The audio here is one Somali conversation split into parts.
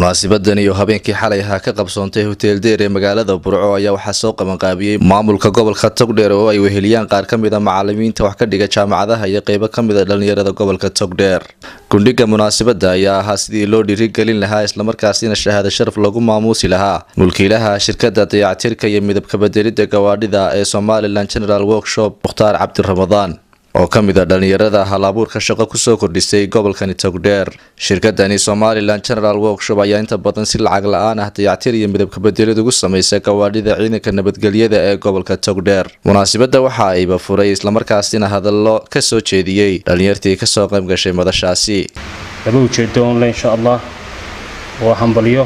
munaasabadani iyo habeenkii xalay ahaa ka qabsoontay hotel Deer ee magaalada Burco ayaa waxaa soo qaban qaabiyay maamulka gobolka Togdheer oo ay weheliyaan qaar ka mid ah macallimiinta wax ka dhiga jaamacadaha iyo qaybo ka mid ah dhalinyarada gobolka Togdheer. Gundhiga munaasabada ayaa ahaa sidii loo dhiirigelin lahaa isla markaasina shahaado sharaf lagu maamuusi lahaa mulkiilaha shirkadda dayactirka iyo midabka bedelida gawaadhida ee Somaliland General Workshop Mukhtaar Cabdi Ramadaan oo ka mid ah dhalinyarada hal-abuurka shaqo ku soo kordhisay gobolkani Togdheer. Shirkadani Somaliland General Workshop ayaa inta badan si lacag la'aan ah dayactir iyo midabka bedelid ugu sameysay gawaadhida ciidanka nabadgelyada ee gobolka Togdheer. Munaasabada waxa ay furay isla markaasina hadallo ka soo jeediyay dhalinyartii ka soo qayb gashay madashaasi. laba ujeedo online insha Allah oo hambaliyo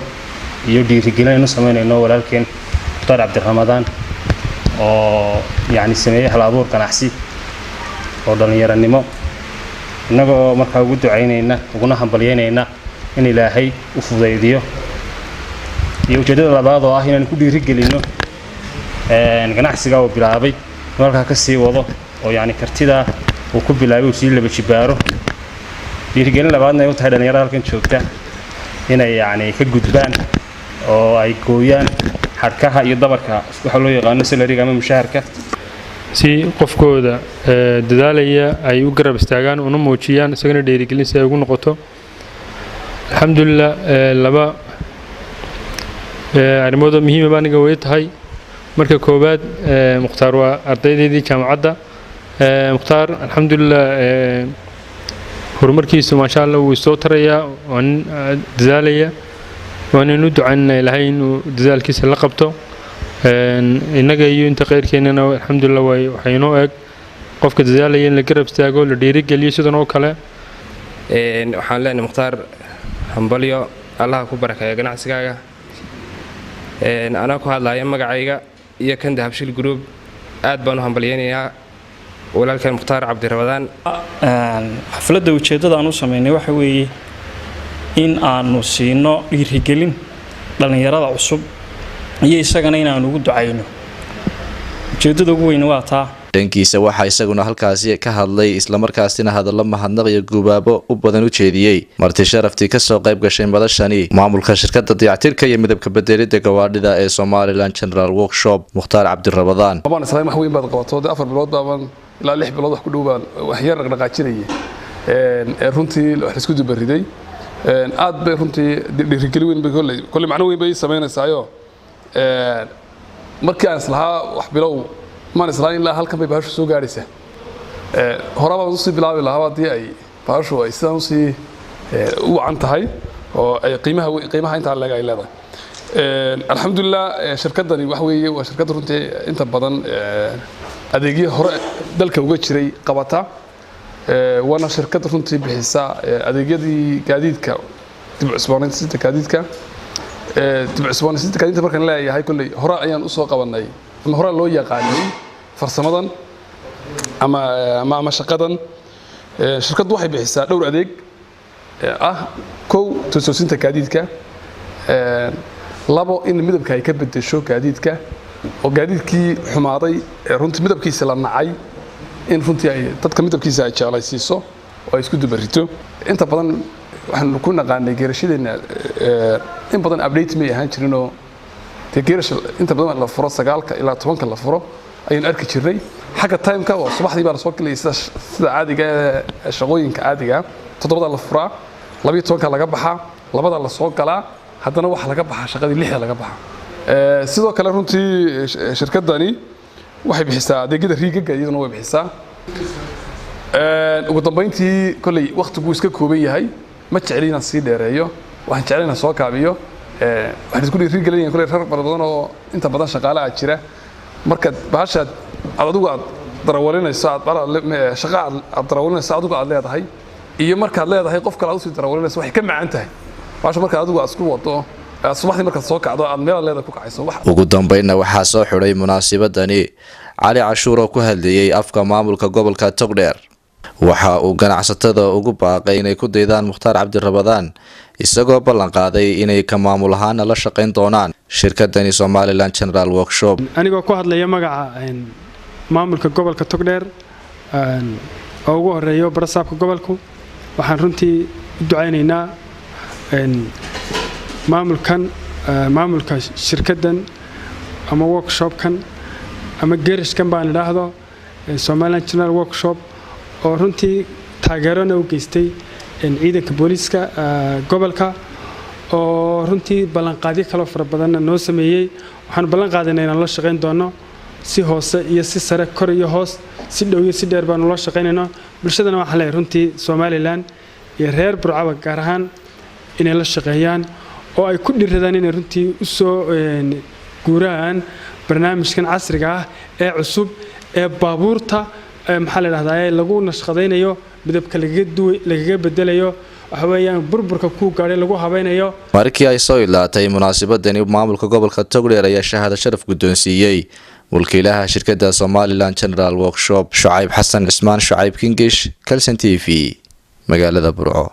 iyo dhiirigelin u sameynayno walaalkeen Mukhtaar Cabdi Ramadaan oo sameeyay hal-abuur ganacsi oo dhalinyaranimo inagoo markaa ugu ducaynayna uguna hambalyeynayna in Ilaahay u fudaydiyo iyo ujeedada labaad oo ah inaan ku dhiirigelino ganacsiga oo bilaabay markaa ka sii wado oo kartida uu ku bilaabay si laba jibaaro dhiirigelin labaadna ay u tahay dhalinyarada halkan joogta inay ka gudbaan oo ay gooyaan xarkaha iyo dabarka waxa loo yaqaan salariga ama mushaharka si qofkooda dadaalaya ay u garab istaagaan una muujiyaan isagana dhiirigelin si ay ugu noqoto. Alxamdulillah laba arrimood muhiim ah aniga way tahay. Marka koobaad Mukhtaar waa ardaydii jaamacadda. Mukhtaar alxamdulillah horumarkiisu ma sha Allah wuu soo taraya waan dadaalaya waan inuu ducaynaa Ilaahay inuu dadaalkiisa la qabto. inaga iyo inta qeyrkeenana alxamdulillah waxaynu eeg qofka dadaalaya in la garab istaago la dhiirigeliyo sidan oo kale. waxaan leenahay Mukhtaar hambalyo Allah ku barakeeyo ganacsigaaga. ana ku hadlayo magacayga iyo kan Dahabshil Group aad baan u hambalyeynayaa walaalkeen Mukhtaar Cabdi Ramadaan. xafladda ujeedada aan u sameynay waxa weeye in aanu siino dhiirigelin dhalinyarada cusub iyo isagana inaan ugu ducayno ujeedada ugu weyn waa taa. dhankiisa waxa isaguna halkaasi ka hadlay isla markaasina hadallo mahadnaq iyo gubaabo u badan u jeediyay marti sharaftii ka soo qayb gashay madashani maamulka shirkadda dayactirka iyo midabka bedelida gawaadhida ee Somaliland General Workshop Mukhtaar Cabdi Ramadaan. Baan islaam wax weyn baad qabato 4 bilood baan ilaa 6 bilood wax ku dhowaan wax yar dhaqaajinayay runtii wax isku dubariday aad bay runtii dhiirigelin weyn bay kulli macno weyn bay sameynaysaa markii aan islahaa wax bilow maan islahaa ilaa halkan bay baashu soo gaaraysaa horaba u sii bilaabi lahaa hadii ay baashu ay sidaan sii u wacan tahay oo ay qiimaha inta laga ay leedahay. alxamdulillah shirkadani wax weeye waa shirkad runtii inta badan adeegyo hore dalka uga jiray qabata wana shirkad runtii bixisa adeegyadii gaadiidka dib u cusboonaysiinta gaadiidka dibcusboonaysiinta markaan leeyahay kulley hore ayaan u soo qabanay ama hore loo yaqaanay farsamadan ama shaqadan. shirkaddu waxay bixisaa dhowr adeeg kow toosinta gaadiidka labo in midabka ay ka bedesho gaadiidka oo gaadiidkii xumaaday runtii midabkiisa la nacay in runtii ay dadka midabkiisa ay jeclaysiiso oo ay isku dubarito. inta badan waxaan ku naqaanay geerashadeena in badan update ma ahaan jirin oo geerasha inta badan la furo 9 ilaa 10 la furo ayaan arki jirnay xagga time-ka oo subaxdii baa la soo galay sida caadiga shaqooyinka caadiga 7 la furaa 12 laga baxaa 2 la soo galaa haddana waxa laga baxaa shaqadii 6 laga baxaa. sidoo kale runtii shirkadani waxay bixisaa adeegyada riigaga iyaduna way bixisaa. ugu dambeyntii kulli waqtigu iska kooban yahay ma jeclina sii dheereeyo waxaan jeclina soo kaabiyo waxaan isku dhiirigelinayaa kulli rag badan oo inta badan shaqaale ah jira marka baashaad adigu aad darawalinayso shaqa aad darawalinayso adigu aad leedahay iyo marka aad leedahay qof kale aad u sii darawalinayso waxay ka macaan tahay baasha marka adigu aad isku wado subaxdii marka soo kacdo aad meel leedahay ku kacayso. ugu dambeynna waxaa soo xidhay munaasabadani Cali Cashuur oo ku hadlayay afka maamulka gobolka Togdheer. waxa uu ganacsatada ugu baaqay inay ku daydaan Mukhtaar Cabdi Ramadaan isagoo ballan qaaday inay ka maamul ahaan la shaqeyn doonaan shirkadani Somaliland General Workshop. anigoo ku hadlaya magaca maamulka gobolka Togdheer oo ugu horeeyo barasaabka gobolku waxaan runtii u ducaynaynaa maamulka shirkaddan ama workshopkan ama gerishkan baan idhaahdo Somaliland General Workshop oo runtii taageerona u geystay ciidanka booliska gobolka oo runtii ballanqaadyo kale fara badan noo sameeyay waxaan ballan qaadnay inaan la shaqeyn doono si hoose iyo si sare kor iyo hoos si dhow iyo si dheer baan la shaqeynayno bulshadana waxa leeyahay runtii Somaliland iyo reer Burco gaar ahaan inay la shaqeeyaan oo ay ku dhiradaan inay runtii u soo guuraan barnaamijkan casriga ah ee cusub ee baabuurta maxaa la yiraahdaa lagu nashqadeynayo midabka lagaga bedelayo waxa weeyaan burburka ku gaaray lagu habaynayo markii ay soo ilaatay munaasabadani maamulka gobolka Togdheer ayaa shahaado sharaf guddoonsiiyay mulkiilaha shirkadda Somaliland General Workshop Shucayb Xasan Cismaan Shucayb Kingish Kalsan TV magaalada Burco.